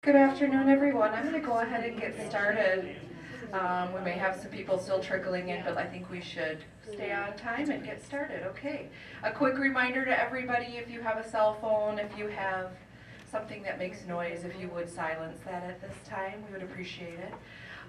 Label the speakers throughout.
Speaker 1: Good afternoon, everyone. I'm going to go ahead and get started. We may have some people still trickling in, but I think we should stay on time and get started. Okay. A quick reminder to everybody, if you have a cell phone, if you have something that makes noise, if you would silence that at this time, we would appreciate it.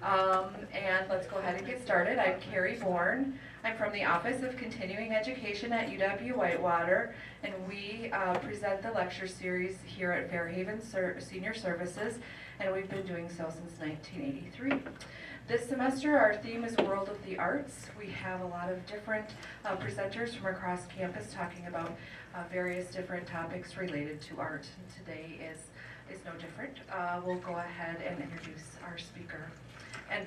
Speaker 1: And let's go ahead and get started. I'm Carrie Bourne. I'm from the Office of Continuing Education at UW-Whitewater, and we present the lecture series here at Fairhaven Senior Services, and we've been doing so since 1983. This semester, our theme is World of the Arts. We have a lot of different presenters from across campus talking about various different topics related to art. And today is no different. We'll go ahead and introduce our speaker. And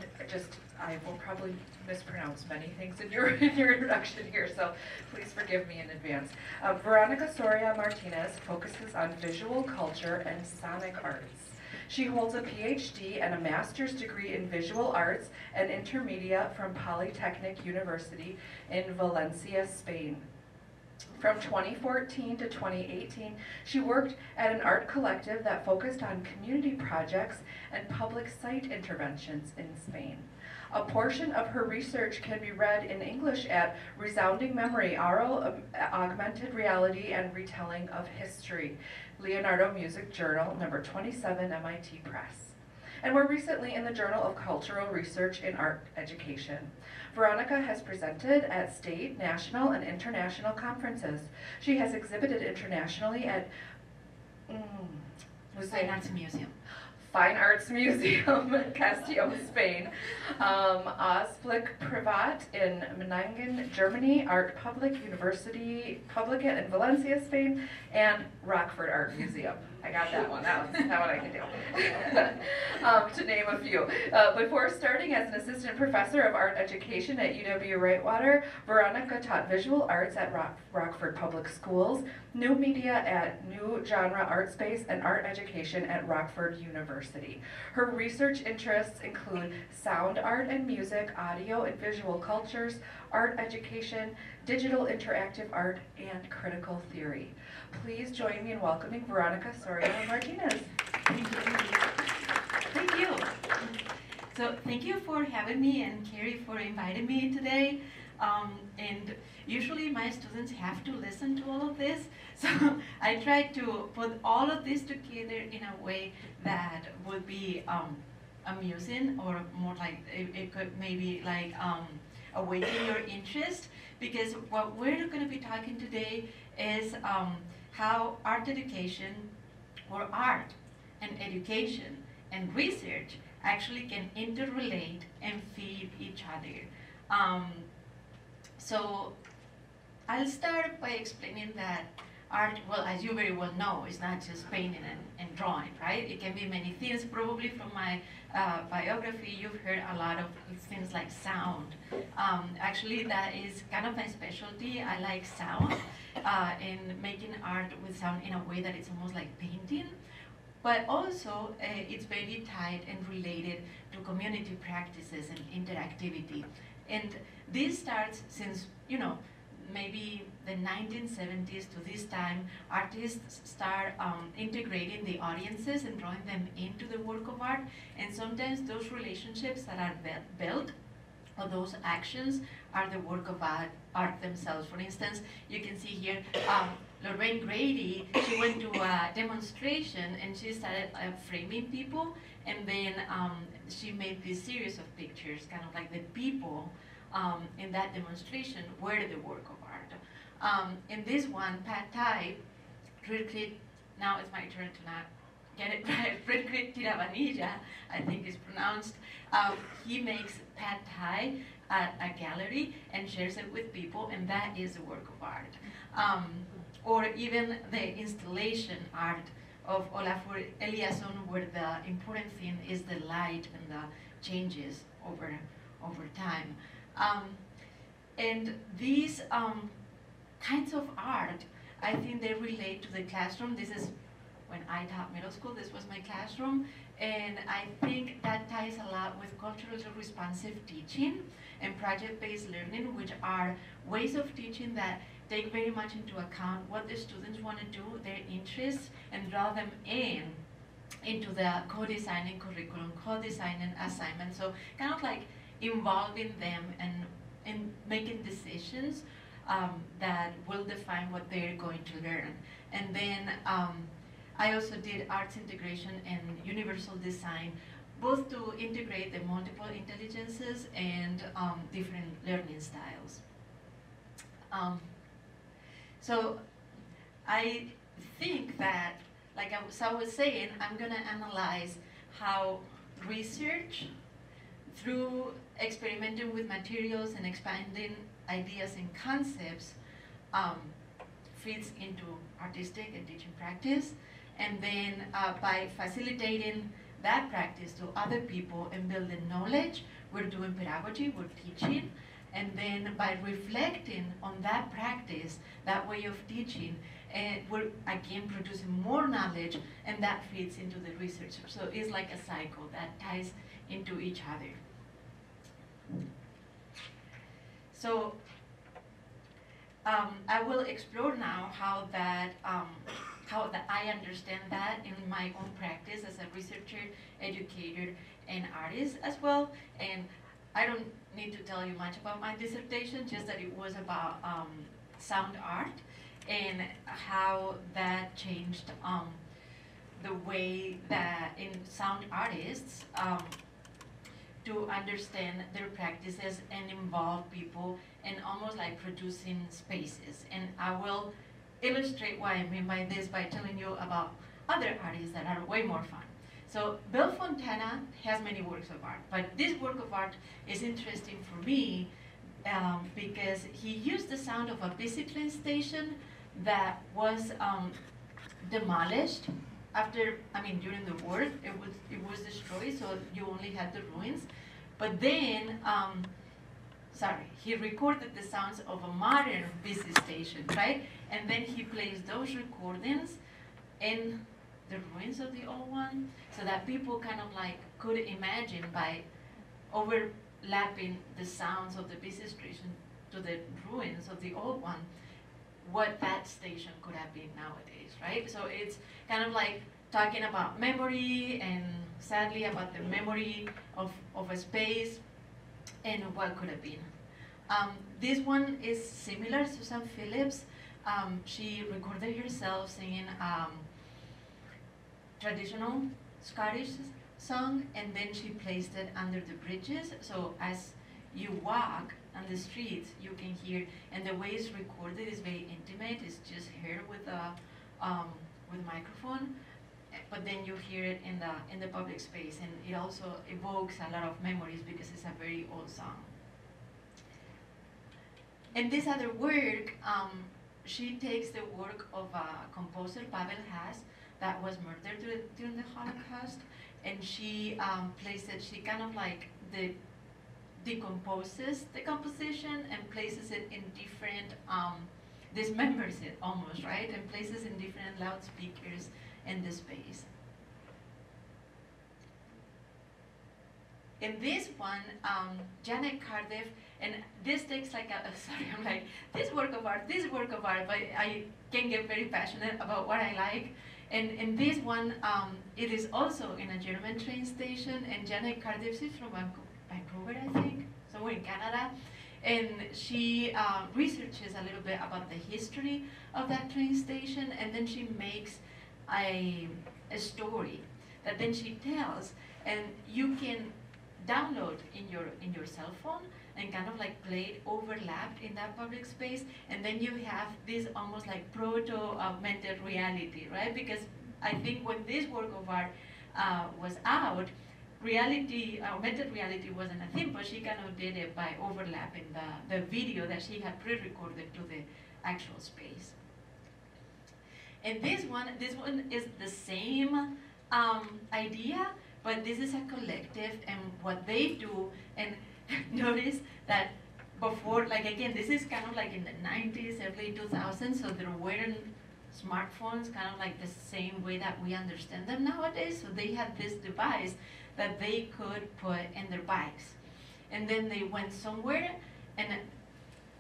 Speaker 1: I will probably mispronounce many things in your introduction here, so please forgive me in advance. Verónica Soria Martínez focuses on visual culture and sonic arts. She holds a PhD and a master's degree in visual arts and intermedia from Polytechnic University in Valencia, Spain. From 2014 to 2018, she worked at an art collective that focused on community projects and public site interventions in Spain. A portion of her research can be read in English at Resounding Memory, Oral Augmented Reality and Retelling of History, Leonardo Music Journal, number 27, MIT Press. And more recently in the Journal of Cultural Research in Art Education. Verónica has presented at state, national, and international conferences. She has exhibited internationally at
Speaker 2: Fine Arts Museum.
Speaker 1: Fine Arts Museum, Castilla, Spain, Ausblick Privat in Meiningen, Germany, Art Public University Publica in Valencia, Spain, and Rockford Art Museum. I got that one. That one I can do. To name a few. Before starting as an assistant professor of art education at UW-Whitewater, Verónica taught visual arts at Rockford Public Schools, new media at New Genre Art Space, and art education at Rockford University. Her research interests include sound art and music, audio and visual cultures, art education, digital interactive art, and critical theory. Please join me in welcoming Verónica Soria Martínez.
Speaker 2: Thank you. So thank you for having me, and Carrie for inviting me today. And usually my students have to listen to all of this, so I try to put all of this together in a way that would be amusing, or more like it could maybe like awaken your interest, because what we're going to be talking today is how art education, or art and education and research actually can interrelate and feed each other. So I'll start by explaining that art, well, as you very well know, is not just painting and drawing, right? It can be many things. Probably from my biography, you've heard a lot of things like sound. Actually, that is kind of my specialty. I like sound and making art with sound in a way that it's almost like painting. But also, it's very tied and related to community practices and interactivity. And this starts since, maybe the 1970s to this time, artists start integrating the audiences and drawing them into the work of art. And sometimes those relationships that are built, or those actions, are the work of art themselves. For instance, you can see here, Lorraine Grady, she went to a demonstration and she started framing people, and then she made this series of pictures, kind of like the people in that demonstration were the work of art. In this one, Pad Thai, now it's my turn to not get it right, Ritrit Tiravanija, I think it's pronounced. He makes Pad Thai at a gallery and shares it with people, and that is a work of art. Or even the installation art of Olafur Eliasson, where the important thing is the light and the changes over time. And these kinds of art, I think they relate to the classroom. This is when I taught middle school, this was my classroom, and I think that ties a lot with culturally responsive teaching and project-based learning, which are ways of teaching that take very much into account what the students want to do, their interests, and draw them in into the co-designing curriculum, co-designing assignments. So kind of like involving them and making decisions that will define what they're going to learn. And then I also did arts integration and universal design, both to integrate the multiple intelligences and different learning styles. So I think that, like I was saying, I'm gonna analyze how research, through experimenting with materials and expanding ideas and concepts, fits into artistic and teaching practice. And then by facilitating that practice to other people and building knowledge, we're doing pedagogy, we're teaching. And then by reflecting on that practice, that way of teaching, and we're again producing more knowledge, and that feeds into the research. So it's like a cycle that ties into each other. So I will explore now how that I understand that in my own practice as a researcher, educator, and artist as well. And I don't need to tell you much about my dissertation, just that it was about sound art and how that changed the way that in sound artists to understand their practices and involve people and almost like producing spaces. And I will illustrate what I mean by this by telling you about other artists that are way more fun. So Bill Fontana has many works of art, but this work of art is interesting for me because he used the sound of a busy train station that was demolished after, during the war. It was destroyed, so you only had the ruins. But then, he recorded the sounds of a modern busy station, right? And then he placed those recordings in the ruins of the old one, so that people kind of like could imagine by overlapping the sounds of the busy station to the ruins of the old one, what that station could have been nowadays, right? So it's kind of like talking about memory and sadly about the memory of a space and what could have been. This one is similar. Susan Phillips, she recorded herself singing traditional Scottish song, and then she placed it under the bridges. So as you walk on the streets, you can hear, and the way it's recorded is very intimate. It's just her with a microphone, but then you hear it in the public space, and it also evokes a lot of memories because it's a very old song. And this other work, she takes the work of a composer, Pavel Haas, that was murdered during the Holocaust, and she she kind of like decomposes the composition and places it in different, dismembers it almost, right? And places in different loudspeakers in the space. In this one, Janet Cardiff, and this takes like this work of art, but I can get very passionate about what I like. And in this one, it is also in a German train station, and Janet Cardiff is from Vancouver, I think, somewhere in Canada. And she researches a little bit about the history of that train station, and then she makes a story that then she tells, and you can download in your cell phone and kind of like play it overlapped in that public space, and then you have this almost like proto-augmented reality, right? Because I think when this work of art was out, augmented reality wasn't a thing, but she kind of did it by overlapping the video that she had pre-recorded to the actual space. And this one is the same idea, but this is a collective, and what they do, and notice that before, like again, this is kind of like in the 90s, early 2000s, so there weren't smartphones kind of like the same way that we understand them nowadays, so they had this device that they could put in their bikes. And then they went somewhere, and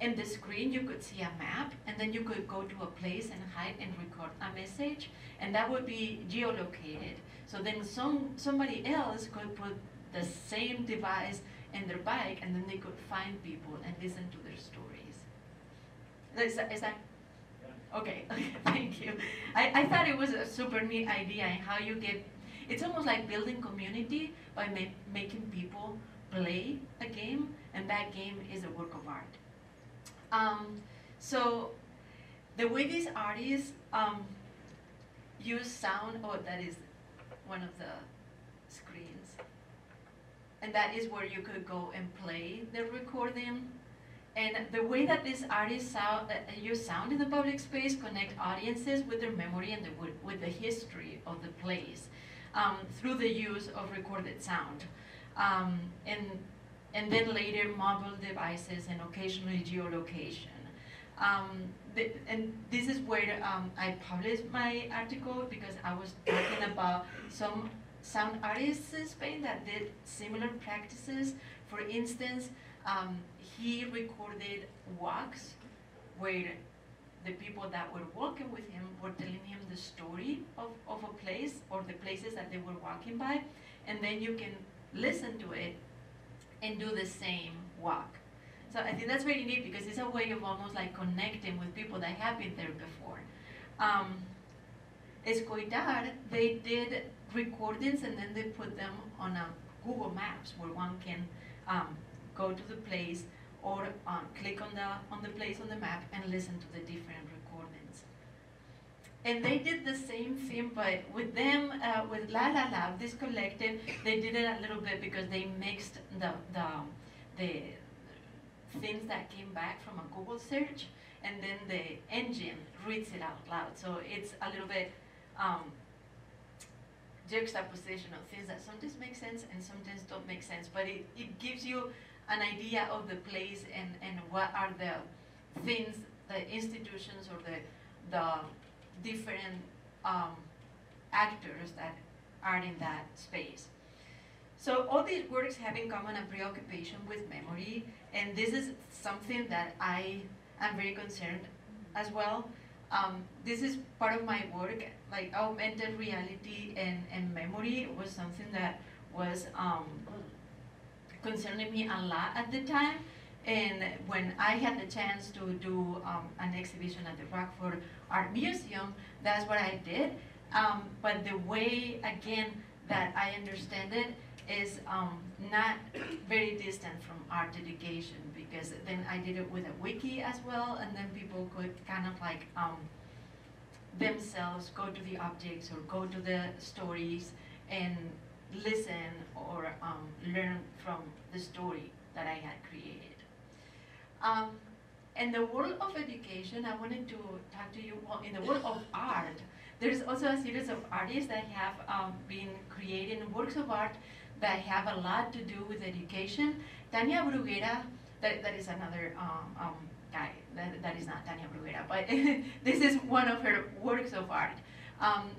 Speaker 2: in the screen you could see a map, and then you could go to a place and hide and record a message, and that would be geolocated. So then somebody else could put the same device in their bike, and then they could find people and listen to their stories. Is that? Okay, thank you. I thought it was a super neat idea and how you get, it's almost like building community by making people play a game, and that game is a work of art. So the way these artists use sound, oh, that is one of the screens. And that is where you could go and play the recording. And the way that these artists use sound in the public space connect audiences with their memory and with the history of the place through the use of recorded sound. And then later mobile devices and occasionally geolocation. And this is where I published my article, because I was talking about some sound artists in Spain that did similar practices. For instance, he recorded walks where the people that were walking with him were telling him the story of a place or the places that they were walking by, and then you can listen to it and do the same walk. So I think that's very neat, because it's a way of almost like connecting with people that have been there before. Escoitar, they did recordings and then they put them on a Google Maps where one can go to the place or click on the place on the map and listen to the different recordings. And they did the same thing, but with them, with La La Lab, this collective, they did it a little bit because they mixed the things that came back from a Google search, and then the engine reads it out loud. So it's a little bit juxtaposition of things that sometimes make sense and sometimes don't make sense, but it gives you an idea of the place and what are the things, the institutions or the different actors that are in that space. So all these works have in common a preoccupation with memory, and this is something that I am very concerned as well. This is part of my work, like augmented reality and memory was something that was concerning me a lot at the time. And when I had the chance to do an exhibition at the Rockford Art Museum, that's what I did. But the way, again, that I understand it is not very distant from art education, because then I did it with a wiki as well, and then people could kind of like themselves go to the objects or go to the stories and listen or learn from the story that I had created. In the world of education, I wanted to talk to you, well, in the world of art, there's also a series of artists that have been creating works of art that have a lot to do with education. Tania Bruguera, that is another guy, that is not Tania Bruguera, but this is one of her works of art.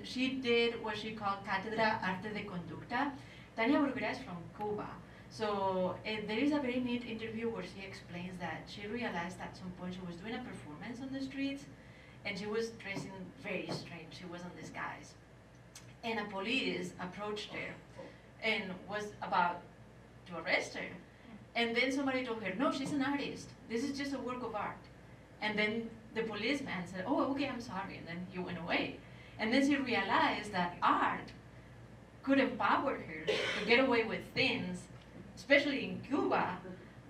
Speaker 2: She did what she called Cátedra Arte de Conducta. Tania Bruguera is from Cuba. So there is a very neat interview where she explains that she realized at some point she was doing a performance on the streets and she was dressing very strange. She was in disguise. And a police approached her and was about to arrest her. And then somebody told her, no, she's an artist. This is just a work of art. And then the policeman said, oh, okay, I'm sorry. And then he went away. And then she realized that art could empower her to get away with things, especially in Cuba,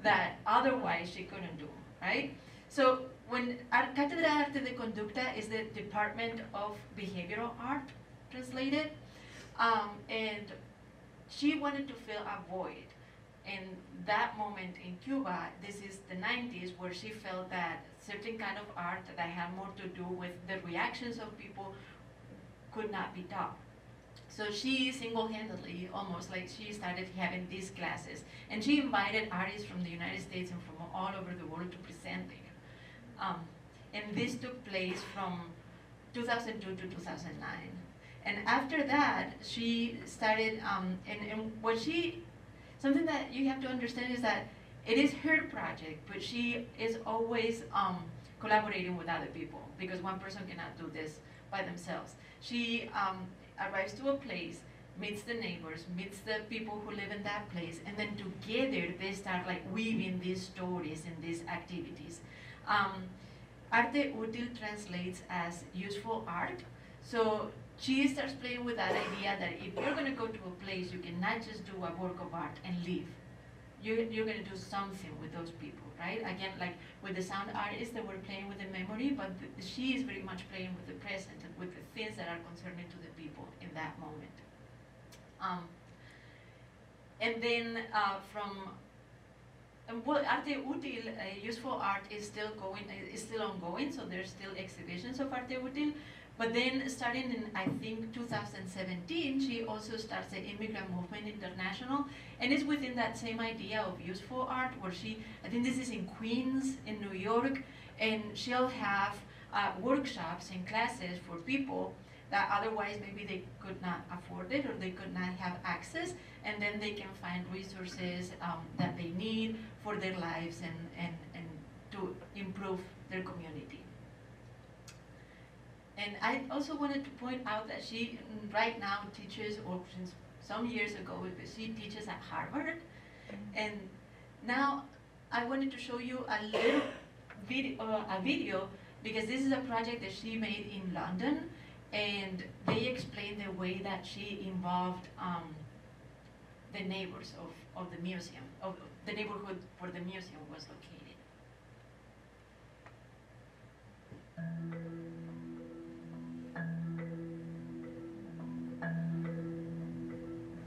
Speaker 2: that otherwise she couldn't do, right? So when Cátedra Arte de Conducta is the Department of Behavioral Art, translated, and she wanted to fill a void. In that moment in Cuba, this is the 90s, where she felt that certain kind of art that had more to do with the reactions of people could not be taught. So she single-handedly, almost like she started having these classes. And she invited artists from the United States and from all over the world to present there. And this took place from 2002 to 2009. And after that, she started, and what she, something that you have to understand is that it is her project, but she is always collaborating with other people because one person cannot do this by themselves. She arrives to a place, meets the neighbors, meets the people who live in that place, and then together they start like weaving these stories and these activities. Arte útil translates as useful art. So she starts playing with that idea that if you're going to go to a place, you cannot just do a work of art and leave. You're going to do something with those people, right? Again, like with the sound artists that were playing with the memory, but she is very much playing with the present and with the things that are concerning to the people in that moment. And then well, arte útil, useful art is still ongoing, so there's still exhibitions of arte útil. But then starting in, I think, 2017, she also starts the Immigrant Movement International, and it's within that same idea of useful art, where I think this is in Queens, in New York, and she'll have workshops and classes for people that otherwise maybe they could not afford it or they could not have access, and then they can find resources that they need for their lives and to improve their community. And I also wanted to point out that she right now teaches, or since some years ago, she teaches at Harvard. And now I wanted to show you a little video because this is a project that she made in London, and they explain the way that she involved the neighbors of the museum, of the neighborhood where the museum was located.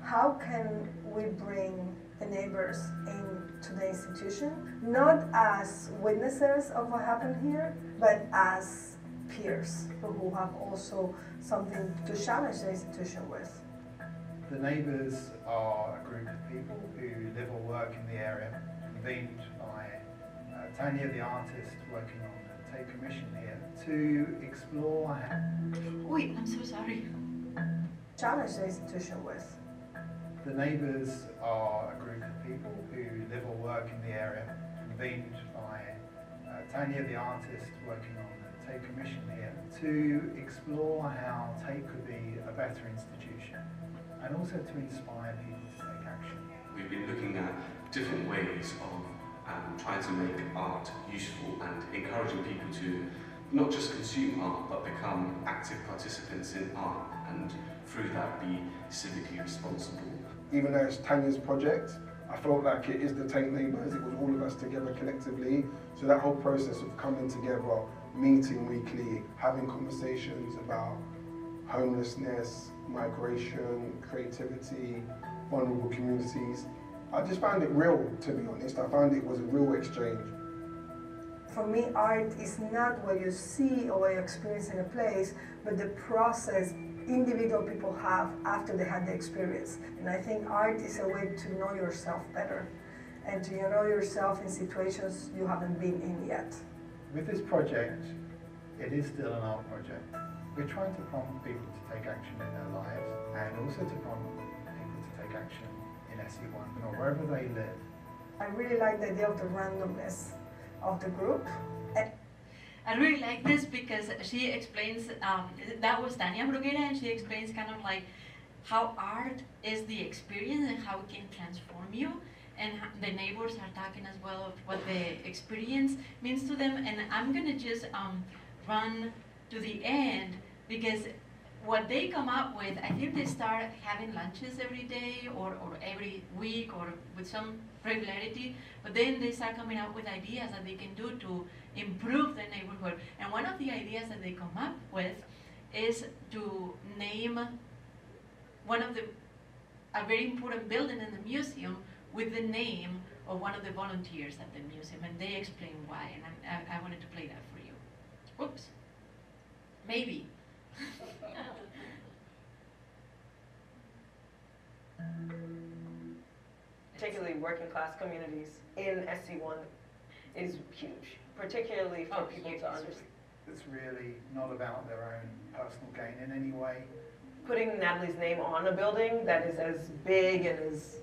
Speaker 3: How can we bring the neighbors into the institution, not as witnesses of what happened here, but as peers who have also something to challenge the institution with?
Speaker 4: The neighbours are a group of people who live or work in the area, convened by Tanya, the artist, working on the Take Commission here, to explore how...
Speaker 2: Wait, I'm so sorry.
Speaker 3: Challenge the institution with.
Speaker 4: The neighbours are a group of people who live or work in the area, convened by Tanya, the artist, working on the Take Commission here, to explore how Take could be a better institution, and also to inspire people to take action.
Speaker 5: We've been looking at different ways of trying to make art useful and encouraging people to not just consume art, but become active participants in art, and through that be civically responsible.
Speaker 6: Even though it's Tanya's project, I felt like it is the Take Neighbours, it was all of us together collectively. So that whole process of coming together, meeting weekly, having conversations about homelessness, migration, creativity, vulnerable communities, I just found it real, to be honest. I found it was a real exchange.
Speaker 3: For me, art is not what you see or what you experience in a place, but the process individual people have after they had the experience. And I think art is a way to know yourself better and to know yourself in situations you haven't been in yet.
Speaker 4: With this project, it is still an art project. We're trying to prompt people to take action in their lives, and also to prompt people to take action in SE1 or wherever they live.
Speaker 3: I really like the idea of the randomness of the group.
Speaker 2: I really like this because she explains, that was Tania Bruguera, and she explains kind of like how art is the experience and how it can transform you. And the neighbors are talking as well of what the experience means to them. And I'm gonna just run to the end because what they come up with, I think they start having lunches every day or every week or with some regularity, but then they start coming up with ideas that they can do to improve the neighborhood. And one of the ideas that they come up with is to name a very important building in the museum with the name of one of the volunteers at the museum, and they explain why, and I wanted to play that for you. Oops. Maybe.
Speaker 7: Particularly working class communities in SC1 is huge, particularly for people to understand.
Speaker 4: It's really not about their own personal gain in any way.
Speaker 7: Putting Natalie's name on a building that is as big and as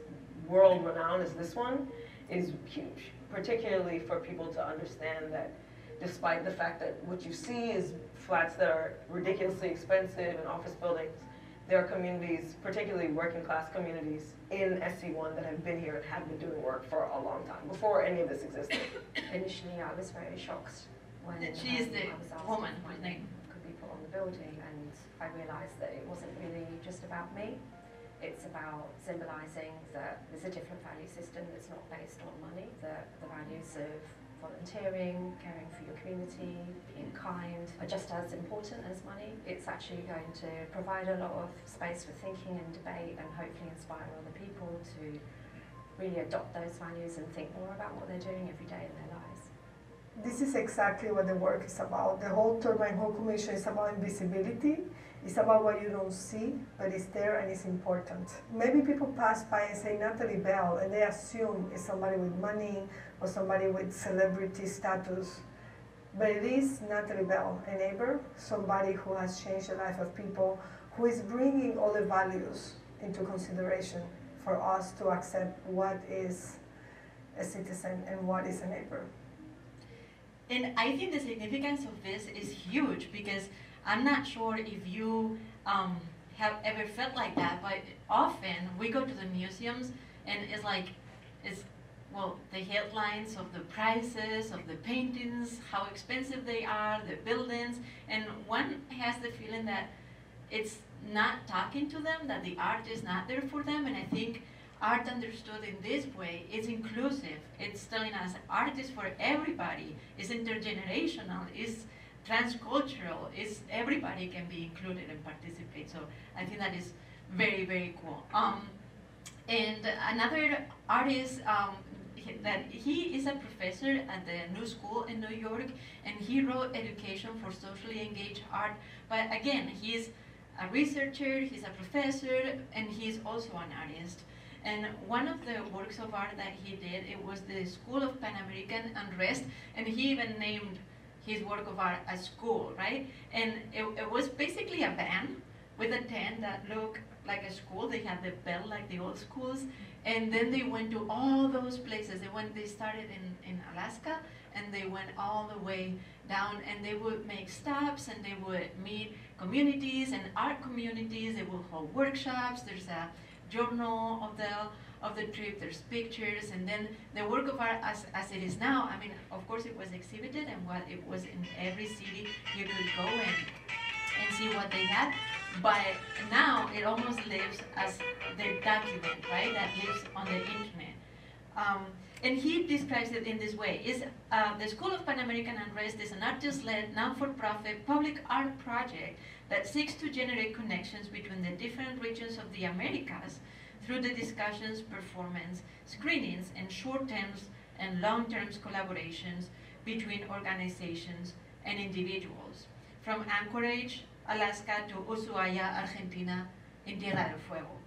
Speaker 7: world-renowned as this one is huge, particularly for people to understand that despite the fact that what you see is flats that are ridiculously expensive and office buildings, there are communities, particularly working class communities in SC1 that have been here and have been doing work for a long time, before any of this existed.
Speaker 8: Initially, I was very shocked when
Speaker 2: She is the
Speaker 8: I was asked
Speaker 2: woman
Speaker 8: if my
Speaker 2: whose
Speaker 8: name could be put on the building, and I realised that it wasn't really just about me. It's about symbolising that there's a different value system that's not based on money, that the values of volunteering, caring for your community, being kind are just as important as money. It's actually going to provide a lot of space for thinking and debate, and hopefully inspire other people to really adopt those values and think more about what they're doing every day in their lives.
Speaker 3: This is exactly what the work is about. The whole Turbine Hall Commission is about invisibility. It's about what you don't see, but it's there and it's important. Maybe people pass by and say Natalie Bell, and they assume it's somebody with money or somebody with celebrity status. But it is Natalie Bell, a neighbor, somebody who has changed the life of people, who is bringing all the values into consideration for us to accept what is a citizen and what is a neighbor.
Speaker 2: And I think the significance of this is huge, because I'm not sure if you have ever felt like that, but often we go to the museums and it's like, well, the headlines of the prices of the paintings, how expensive they are, the buildings, and one has the feeling that it's not talking to them, that the art is not there for them. And I think art understood in this way is inclusive. It's telling us art is for everybody, it's intergenerational, it's transcultural, it's everybody can be included and participate. So I think that is very, very cool. And another artist, that he is a professor at the New School in New York, and he wrote Education for Socially Engaged Art. But again, he's a researcher, he's a professor, and he's also an artist. And one of the works of art that he did, it was the School of Pan-American Unrest, and he even named his work of art a school, right? And it was basically a van with a tent that looked like a school. They had the bell like the old schools, and then they went to all those places. They started in Alaska, and they went all the way down, and they would make stops, and they would meet communities and art communities. They would hold workshops. There's a journal of the trip, there's pictures, and then the work of art as it is now, I mean, of course it was exhibited, and what it was in every city you could go and see what they had, but now it almost lives as the document, right, that lives on the internet. And he describes it in this way. The School of Pan-American Unrest is an artist-led, non-for-profit public art project that seeks to generate connections between the different regions of the Americas through the discussions, performance, screenings, and short-term and long-term collaborations between organizations and individuals, from Anchorage, Alaska, to Ushuaia, Argentina, in Tierra del Fuego.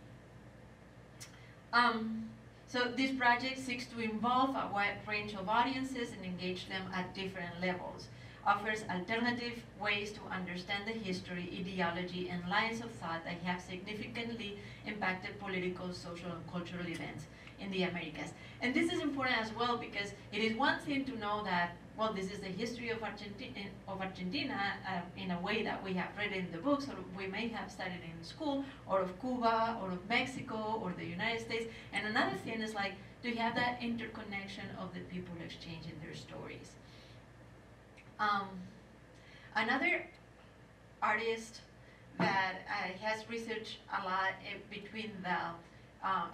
Speaker 2: So this project seeks to involve a wide range of audiences and engage them at different levels, offers alternative ways to understand the history, ideology, and lines of thought that have significantly impacted political, social, and cultural events in the Americas. And this is important as well, because it is one thing to know that, well, this is the history of Argentina in a way that we have read in the books, or we may have studied in school, or of Cuba, or of Mexico, or the United States. And another thing is like to have that interconnection of the people exchanging their stories. Another artist that has researched a lot between the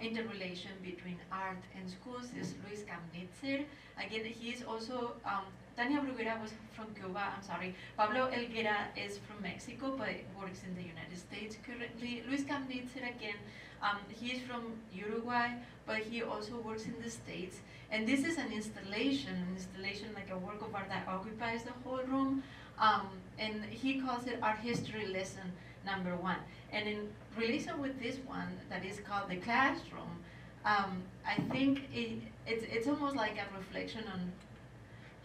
Speaker 2: interrelation between art and schools is Luis Kamnitzer. Again, he is also, Tania Bruguera was from Cuba, I'm sorry. Pablo Elguera is from Mexico, but works in the United States currently. Luis Kamnitzer, again, he is from Uruguay, but he also works in the States. And this is an installation like a work of art that occupies the whole room. And he calls it Art History Lesson #1. And in relation with this one that is called The Classroom, I think it's almost like a reflection on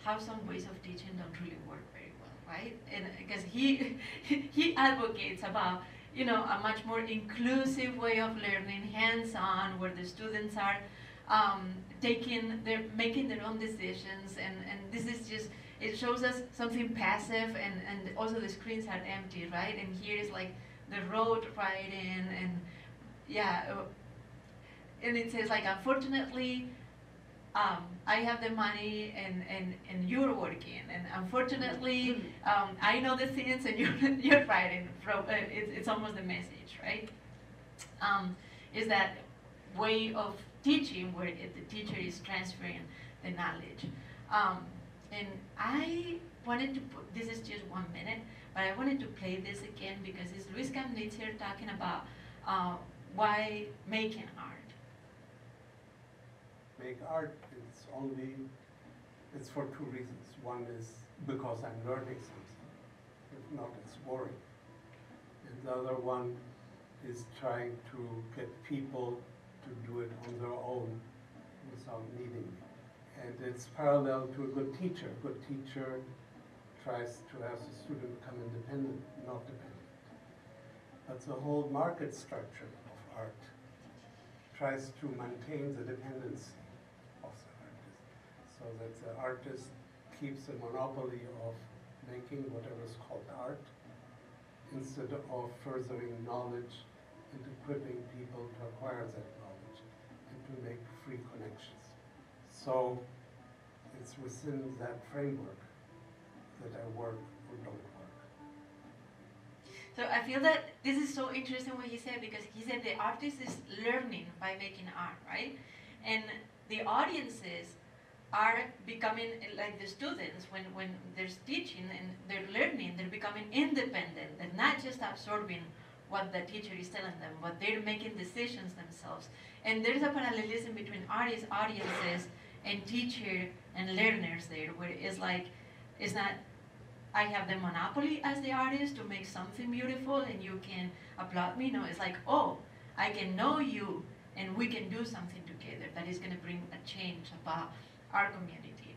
Speaker 2: how some ways of teaching don't really work very well, right? And because he advocates about, you know, a much more inclusive way of learning, hands-on, where the students are making their own decisions, and this is just, it shows us something passive, and also the screens are empty, right? And here is like the road right in, and yeah, and it says like, unfortunately, I have the money and you're working, and unfortunately, I know the things and you're writing. It's almost the message, right? Is that way of teaching where the teacher is transferring the knowledge. And I wanted to put, this is just 1 minute, but I wanted to play this again because it's Luis Kamnitzer talking about why making art.
Speaker 9: Make art, it's for two reasons. One is because I'm learning something. If not, it's boring. And the other one is trying to get people to do it on their own without needing me. And it's parallel to a good teacher. A good teacher tries to have the student become independent, not dependent. But the whole market structure of art tries to maintain the dependency of the artist, so that the artist keeps a monopoly of making whatever is called art, instead of furthering knowledge and equipping people to acquire that knowledge and to make free connections. So it's within that framework that I work or don't work.
Speaker 2: So I feel that this is so interesting what he said, because he said the artist is learning by making art, right? And the audiences are becoming like the students when they're teaching and they're learning, they're becoming independent and not just absorbing what the teacher is telling them, but they're making decisions themselves. And there's a parallelism between artists, audiences, and teacher and learners there, where it's like, it's not, I have the monopoly as the artist to make something beautiful and you can applaud me. No, it's like, oh, I can know you and we can do something together that is going to bring a change about our community.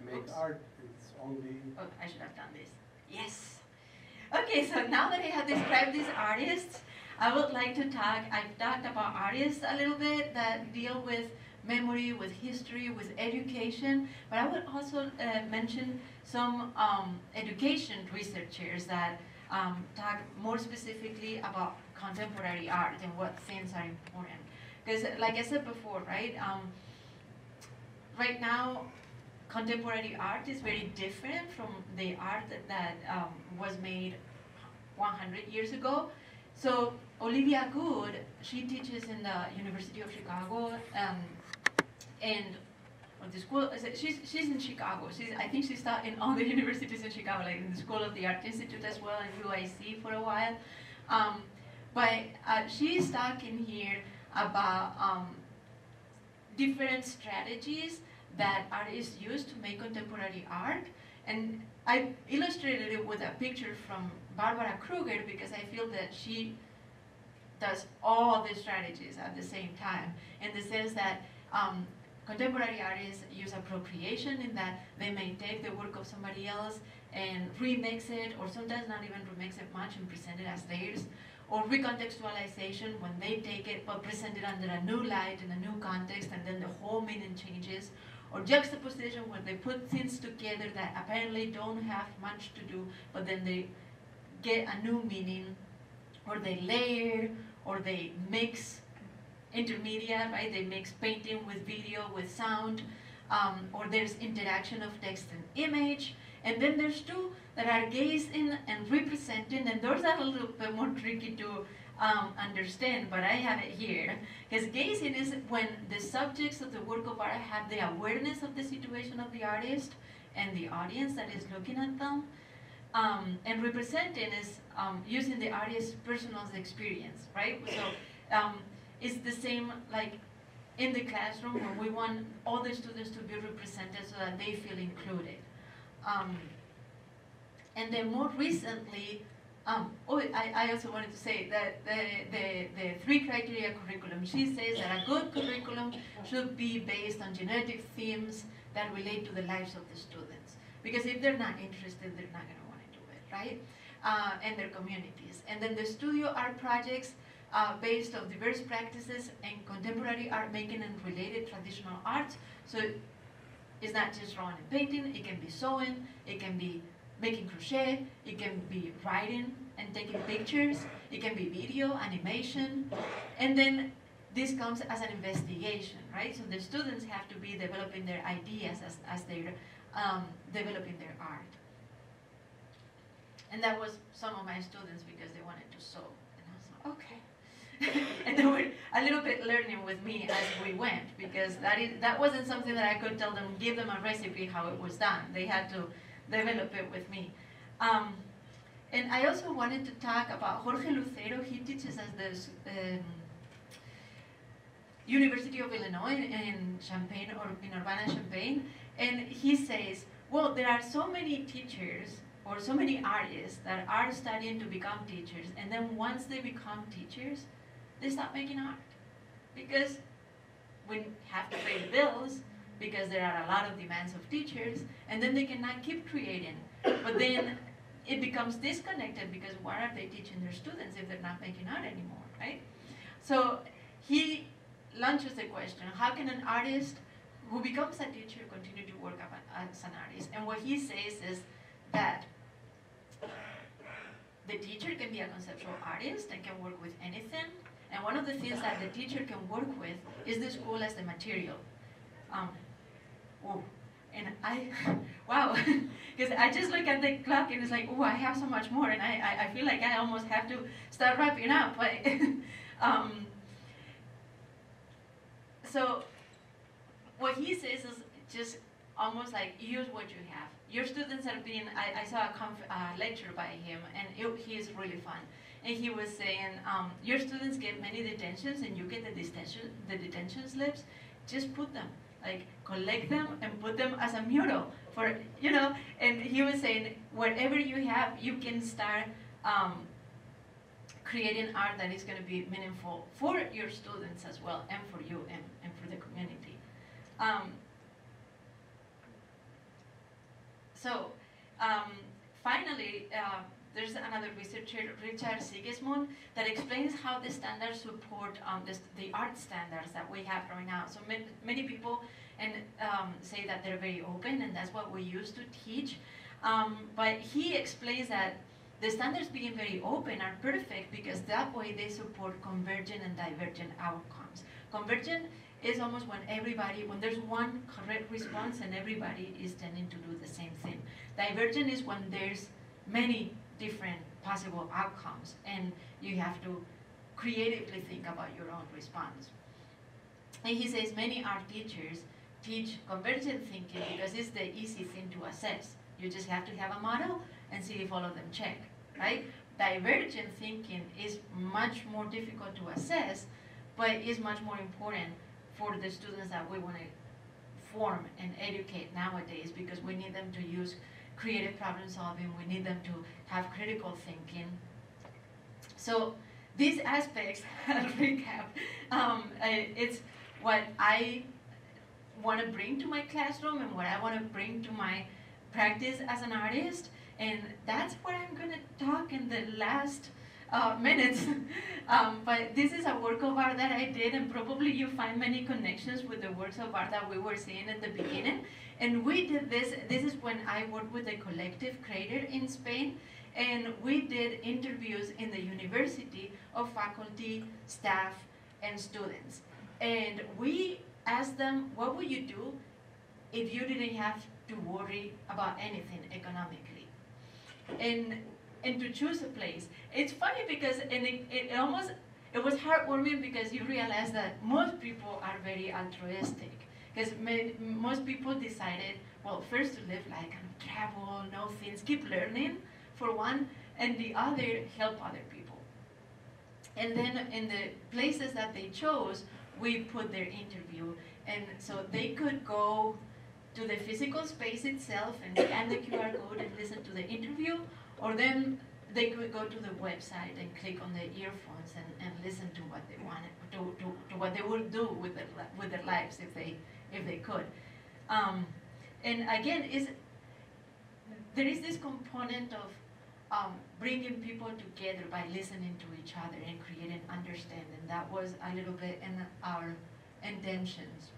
Speaker 9: Make art, it's only...
Speaker 2: Oh, I should have done this. Yes. Okay, so now that I have described these artists, I would like to talk, I've talked about artists a little bit that deal with memory, with history, with education, but I would also mention some education researchers that talk more specifically about contemporary art and what things are important. Because like I said before, right, right now, contemporary art is very different from the art that was made 100 years ago. So Olivia Good, she teaches in the University of Chicago, and or the school. She's in Chicago. I think she's taught in all the universities in Chicago, like in the School of the Art Institute as well, and UIC for a while. But she's talking here about different strategies that artists use to make contemporary art, and I illustrated it with a picture from Barbara Kruger because I feel that she does all the strategies at the same time, in the sense that contemporary artists use appropriation, in that they may take the work of somebody else and remix it, or sometimes not even remix it much and present it as theirs, or recontextualization, when they take it but present it under a new light in a new context, and then the whole meaning changes, or juxtaposition, where they put things together that apparently don't have much to do, but then they get a new meaning, or they layer, or they mix intermedia, right? They mix painting with video, with sound, or there's interaction of text and image. And then there's two that are gazing and representing, and those are a little bit more tricky to understand, but I have it here. Because gazing is when the subjects of the work of art have the awareness of the situation of the artist and the audience that is looking at them. And representing is using the artist's personal experience, right? So it's the same like in the classroom, where we want all the students to be represented so that they feel included. And then more recently, I also wanted to say that the 3 criteria curriculum, she says that a good curriculum should be based on genetic themes that relate to the lives of the students. Because if they're not interested, they're not going to want to do it, right? And their communities. And then the studio art projects based on diverse practices and contemporary art making and related traditional arts. So it's not just drawing and painting, it can be sewing, it can be making crochet, it can be writing and taking pictures, it can be video, animation, and then this comes as an investigation, right? So the students have to be developing their ideas as they're developing their art. And that was some of my students because they wanted to sew. And I was like, okay. And they were a little bit learning with me as we went, because that wasn't something that I could tell them, give them a recipe how it was done. They had to develop it with me. And I also wanted to talk about Jorge Lucero. He teaches at the University of Illinois in Champaign, or in Urbana-Champaign, and he says, well, there are so many teachers or so many artists that are studying to become teachers, and then once they become teachers, they stop making art. Because we have to pay the bills, because there are a lot of demands of teachers, and then they cannot keep creating. But then it becomes disconnected, because why are they teaching their students if they're not making art anymore, right? So he launches the question, how can an artist who becomes a teacher continue to work as an artist? And what he says is that the teacher can be a conceptual artist and can work with anything. And one of the things that the teacher can work with is the school as the material. And I, wow, because I just look at the clock and it's like, oh, I have so much more, and I feel like I almost have to start wrapping up. But, so what he says is just almost like use what you have. Your students are being, I saw a lecture by him, and he is really fun. And he was saying, your students get many detentions and you get the detention slips, just put them. Like, collect them and put them as a mural for, you know, and he was saying, wherever you have, you can start creating art that is going to be meaningful for your students as well, and for you, and for the community. Finally, there's another researcher, Richard Sigismund, that explains how the standards support the art standards that we have right now. So many people say that they're very open, and that's what we use to teach. But he explains that the standards being very open are perfect because that way they support convergent and divergent outcomes. Convergent is almost when there's one correct response and everybody is tending to do the same thing. Divergent is when there's many different possible outcomes and you have to creatively think about your own response. And he says many art teachers teach convergent thinking because it's the easy thing to assess. You just have to have a model and see if all of them check, right? Divergent thinking is much more difficult to assess, but is much more important for the students that we want to form and educate nowadays, because we need them to use creative problem solving, we need them to have critical thinking. So these aspects, I'll recap, it's what I want to bring to my classroom and what I want to bring to my practice as an artist, and that's what I'm going to talk in the last minutes. But this is a work of art that I did, and probably you find many connections with the works of art that we were seeing at the beginning. And we did this is when I worked with the collective creator in Spain, and we did interviews in the university of faculty, staff, and students. And we asked them, what would you do if you didn't have to worry about anything economically? And to choose a place. It's funny because it was heartwarming because you realize that most people are very altruistic. Because most people decided, well, first to live like kind of travel, know things, keep learning for one, and the other, help other people. And then in the places that they chose, we put their interview, and so they could go to the physical space itself and scan the QR code and listen to the interview, or then they could go to the website and click on the earphones and listen to what they wanted, to what they would do with their lives if they could. And again, there is this component of bringing people together by listening to each other and creating understanding. That was a little bit in our intentions.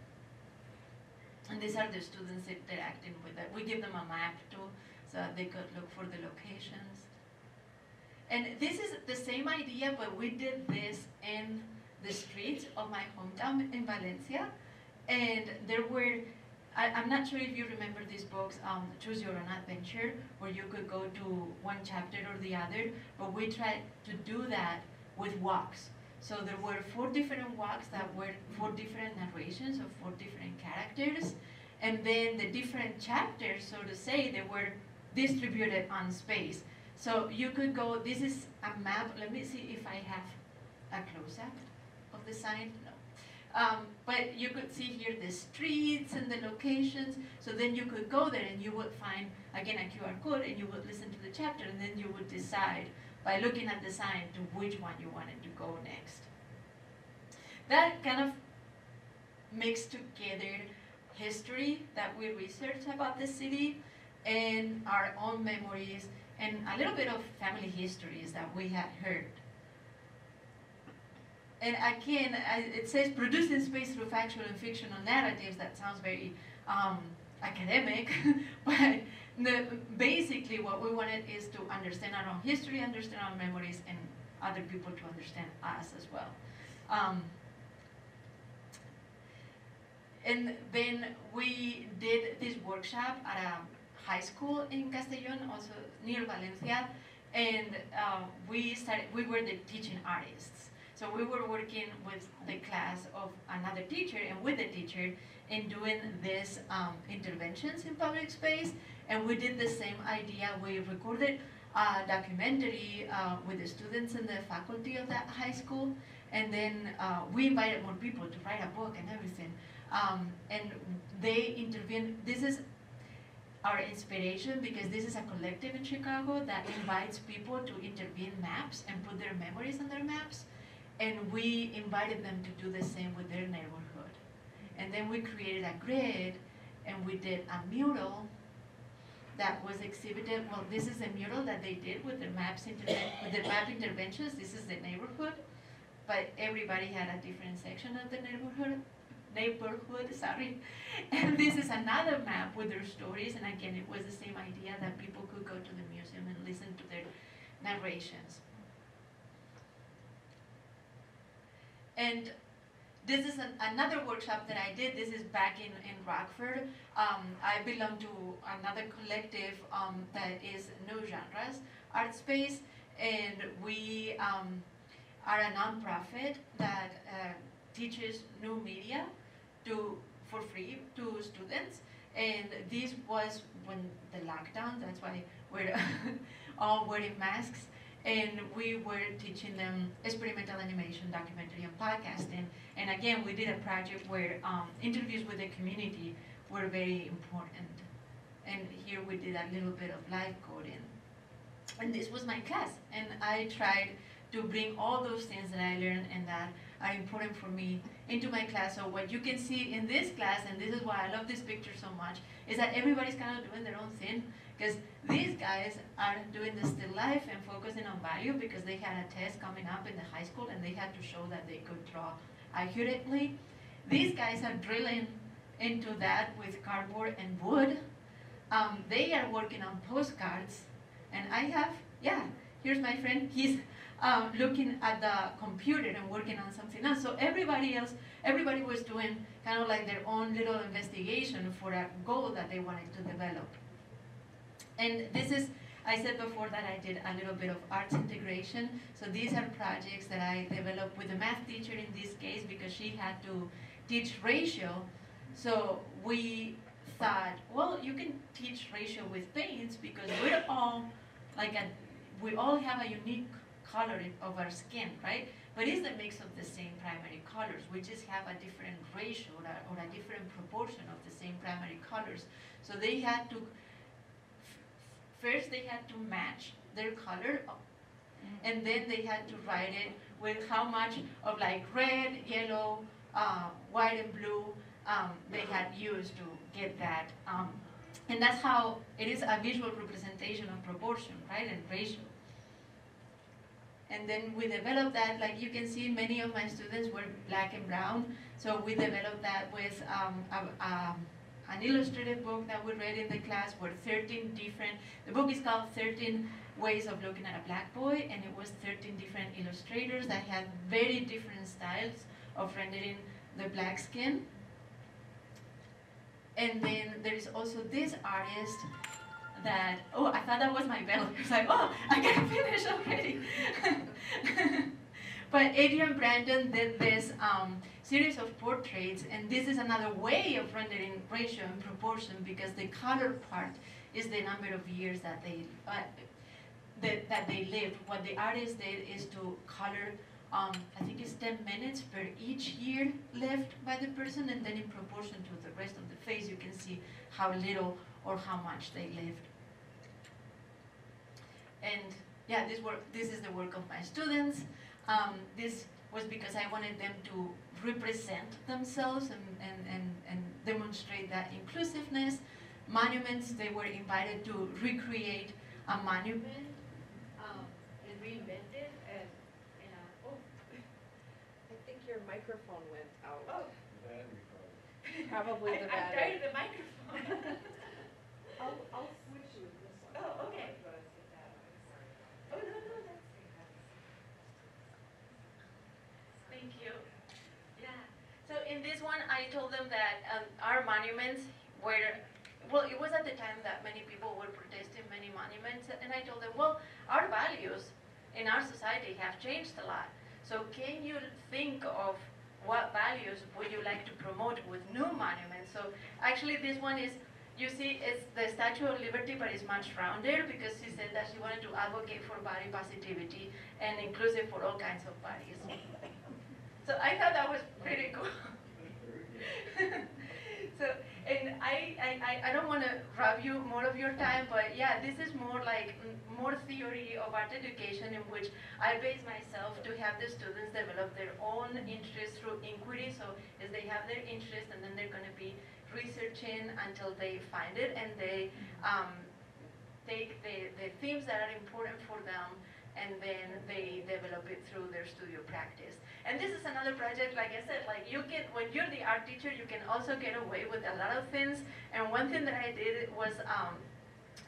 Speaker 2: And these are the students interacting with it. We give them a map too, so that they could look for the locations. And this is the same idea, but we did this in the streets of my hometown in Valencia. And there were, I'm not sure if you remember these books, Choose Your Own Adventure, where you could go to one chapter or the other, but we tried to do that with walks. So there were 4 different walks that were 4 different narrations of 4 different characters, and then the different chapters, so to say, they were distributed on space. So you could go, this is a map, let me see if I have a close-up of the sign, no. But you could see here the streets and the locations, so then you could go there and you would find, again, a QR code, and you would listen to the chapter, and then you would decide by looking at the sign to which one you wanted to go next. That kind of mixed together history that we researched about the city and our own memories and a little bit of family histories that we had heard. And again, it says producing space through factual and fictional narratives. That sounds very academic, but basically what we wanted is to understand our own history, understand our memories, and other people to understand us as well. And then we did this workshop at a high school in Castellón, also near Valencia, and we were the teaching artists. So we were working with the class of another teacher and with the teacher in doing these interventions in public space, and we did the same idea. We recorded a documentary with the students and the faculty of that high school, and then we invited more people to write a book and everything. And they intervened. This is our inspiration because this is a collective in Chicago that invites people to intervene maps and put their memories on their maps. And we invited them to do the same with their neighborhood. And then we created a grid and we did a mural that was exhibited. Well, this is a mural that they did with the map interventions. This is the neighborhood, but everybody had a different section of the neighborhood, sorry. And this is another map with their stories, and again, it was the same idea that people could go to the museum and listen to their narrations. And this is another workshop that I did. This is back in Rockford. I belong to another collective that is New Genres Art Space, and we are a nonprofit that teaches new media for free to students. And this was when the lockdown, that's why we're all wearing masks. And we were teaching them experimental animation, documentary, and podcasting. And again, we did a project where interviews with the community were very important. And here we did a little bit of live coding. And this was my class. And I tried to bring all those things that I learned and that are important for me into my class. So what you can see in this class, and this is why I love this picture so much, is that everybody's kind of doing their own thing. Because these guys are doing the still life and focusing on value because they had a test coming up in the high school and they had to show that they could draw accurately. These guys are drilling into that with cardboard and wood. They are working on postcards. And I have, here's my friend. He's looking at the computer and working on something else. So everybody was doing kind of like their own little investigation for a goal that they wanted to develop. And this is, I said before that I did a little bit of arts integration. So these are projects that I developed with a math teacher in this case because she had to teach ratio. So we thought, well, you can teach ratio with paints because we're all we all have a unique color of our skin, right? But it's the mix of the same primary colors. We just have a different ratio or a different proportion of the same primary colors. So they had to, first they had to match their color, and then they had to write it with how much of like red, yellow, white and blue they had used to get that And that's how it is a visual representation of proportion, right, and ratio. And then we developed that, like you can see, many of my students were black and brown. So we developed that with an illustrative book that we read in the class where 13 different, the book is called 13 Ways of Looking at a Black Boy, and it was 13 different illustrators that had very different styles of rendering the black skin. And then there's also this artist that, oh, I thought that was my bell. I was like, oh, I gotta finish already. But Adrian Brandon did this series of portraits, and this is another way of rendering ratio and proportion, because the color part is the number of years that they lived. What the artist did is to color, I think it's 10 minutes per each year lived by the person, and then in proportion to the rest of the face, you can see how little or how much they lived. And yeah, this is the work of my students. This was because I wanted them to represent themselves and demonstrate that inclusiveness. Monuments, they were invited to recreate a monument and reinvent it. Oh,
Speaker 1: I think your microphone went out.
Speaker 2: oh.
Speaker 1: Probably the
Speaker 2: I'm
Speaker 1: battery.
Speaker 2: tired of the microphone.
Speaker 1: I'll switch with this one.
Speaker 2: Oh, okay. Oh, no, no, that's Thank you. Yeah. So in this one, I told them that our monuments were, well, it was at the time that many people were protesting many monuments, and I told them, well, our values in our society have changed a lot. So can you think of what values would you like to promote with new monuments? So actually this one is, you see, it's the Statue of Liberty, but it's much rounder, because she said that she wanted to advocate for body positivity and inclusive for all kinds of bodies. So I thought that was pretty cool. So, and I don't want to rob you more of your time, but yeah, this is more like more theory of art education, in which I base myself to have the students develop their own interest through inquiry. So as they have their interest, and then they're going to be researching until they find it, and they take the themes that are important for them, and then they develop it through their studio practice. And this is another project, like I said, like you can, when you're the art teacher, you can also get away with a lot of things. And one thing that I did was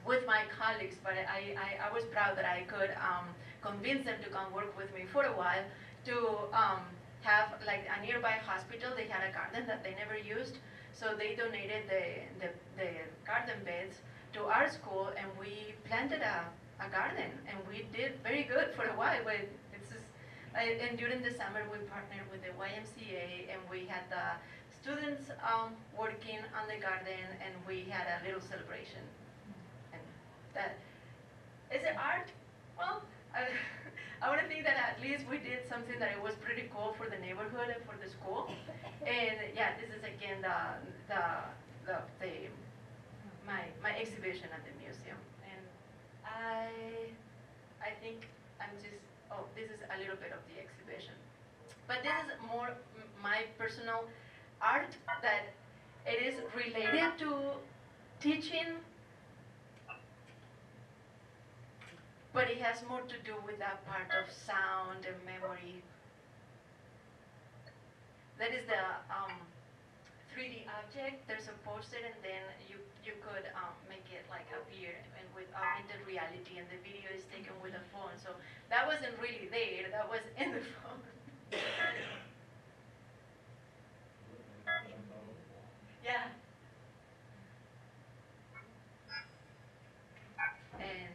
Speaker 2: with my colleagues, but I was proud that I could convince them to come work with me for a while, to have like a nearby hospital. They had a garden that they never used, so they donated the garden beds to our school, and we planted a garden, and we did very good for a while. But and during the summer, we partnered with the YMCA, and we had the students working on the garden, and we had a little celebration. And that is it art? Well, I want to think that at least we did something that it was pretty cool for the neighborhood and for the school. And yeah, this is again my exhibition at the museum. And I think I'm just, oh, this is a little bit of the exhibition. But this is more my personal art, that it is related to teaching, but it has more to do with that part of sound and memory. That is the 3D object. There's a poster, and then you could make it like appear and with augmented reality, and the video is taken with a phone. So that wasn't really there, that was in the phone. Yeah. And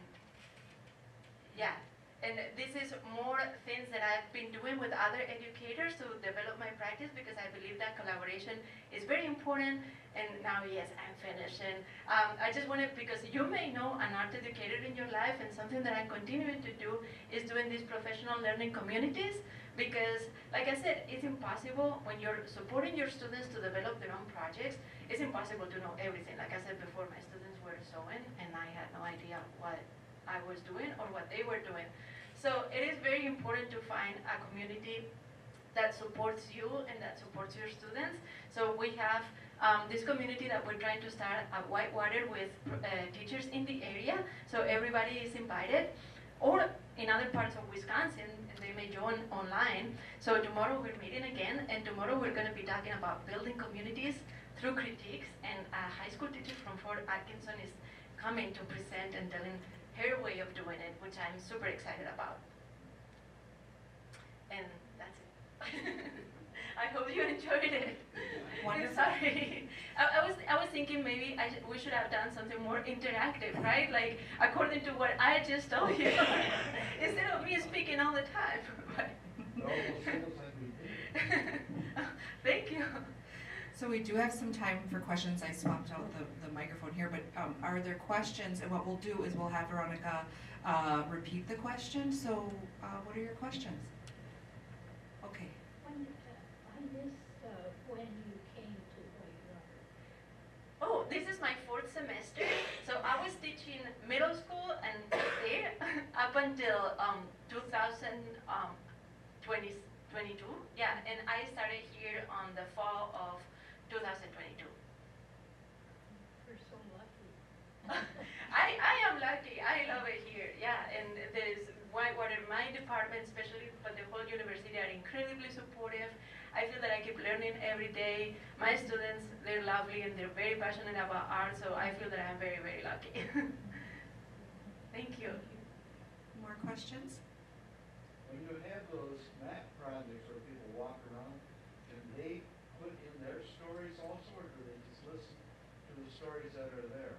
Speaker 2: yeah, and this is more things that I've been doing with other educators to develop my practice, because I believe that collaboration is very important. And now, yes, I'm finished. And I just wanted, because you may know an art educator in your life, and something that I'm continuing to do is doing these professional learning communities, because, like I said, it's impossible when you're supporting your students to develop their own projects, it's impossible to know everything. Like I said before, my students were sewing, and I had no idea what I was doing or what they were doing. So it is very important to find a community that supports you and that supports your students. So we have this community that we're trying to start at Whitewater with teachers in the area, so everybody is invited. Or in other parts of Wisconsin, they may join online. So tomorrow we're meeting again, and tomorrow we're going to be talking about building communities through critiques, and a high school teacher from Fort Atkinson is coming to present and telling her way of doing it, which I'm super excited about. And that's it. I hope you enjoyed it.
Speaker 1: Wonderful.
Speaker 2: Sorry. I was thinking maybe we should have done something more interactive, right? Like according to what I just told you, instead of me speaking all the time. Thank you.
Speaker 1: So we do have some time for questions. I swapped out the microphone here, but are there questions? And what we'll do is we'll have Veronica repeat the question. So what are your questions? Okay.
Speaker 10: I missed when you came to Whitewater.
Speaker 2: Oh, this is my 4th semester. So I was teaching middle school and there up until 2022. Yeah, and I started here on the fall of 2022.
Speaker 10: You're so lucky.
Speaker 2: I am lucky. I love it here. Yeah, and there's Whitewater, my department, especially for the whole university, are incredibly supportive. I feel that I keep learning every day. My students, they're lovely and they're very passionate about art, so I feel that I'm very, very lucky. Thank you.
Speaker 1: More questions?
Speaker 11: When you have those map projects where people walk around, can they put in their stories also, or do they just listen to the stories that are there?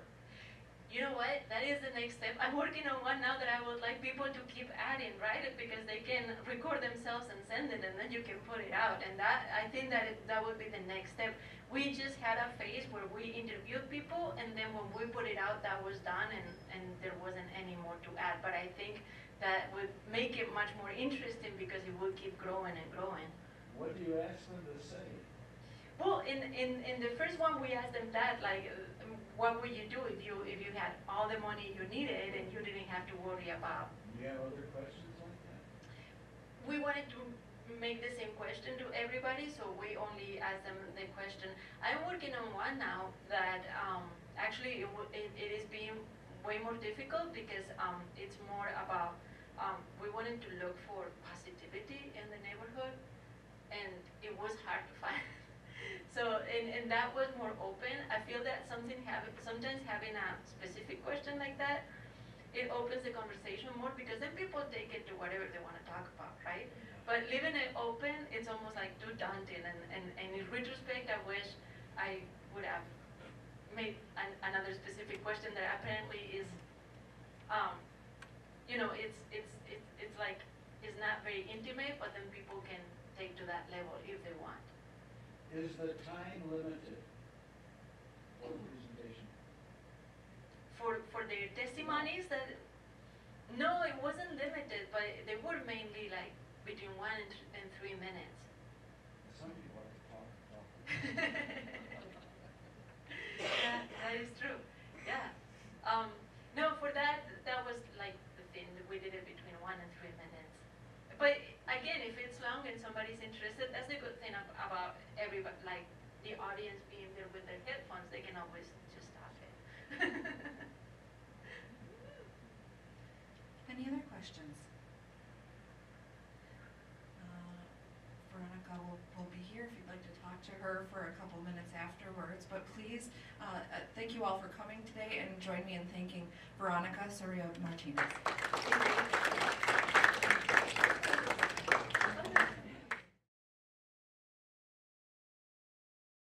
Speaker 2: You know what? That is the next step. I'm working on one now that I would like people to keep adding, right? Because they can record themselves and send it, and then you can put it out. And that, I think that that would be the next step. We just had a phase where we interviewed people, and then when we put it out, that was done, and there wasn't any more to add. But I think that would make it much more interesting because it will keep growing and growing.
Speaker 11: What do you ask them to say?
Speaker 2: Well, in the first one, we asked them that, like, what would you do if you had all the money you needed and you didn't have to worry about?
Speaker 11: Do you have other questions like that?
Speaker 2: We wanted to make the same question to everybody, so we only asked them the question. I'm working on one now that actually it is being way more difficult because it's more about we wanted to look for positivity in the neighborhood, and it was hard to find. So, and that was more open. I feel that sometimes having a specific question like that, it opens the conversation more because then people take it to whatever they want to talk about, right? But leaving it open, it's almost like too daunting. And in retrospect, I wish I would have made another specific question that apparently is, you know, it's like, it's not very intimate, but then people can take to that level if they want.
Speaker 11: Is the time limited for the presentation?
Speaker 2: For their testimonies, that no, it wasn't limited, but they were mainly like between 1 and 3 minutes.
Speaker 11: Some people like to talk.
Speaker 2: Yeah, that is true. Yeah. No, for that was like the thing that we did it between 1 and 3 minutes. But again, if it's long and somebody's interested, that's the good thing about everybody, like the audience being there with their headphones, they can always just stop it.
Speaker 1: Any other questions? Veronica will be here if you'd like to talk to her for a couple minutes afterwards. But please, thank you all for coming today, and join me in thanking Verónica Soria Martínez.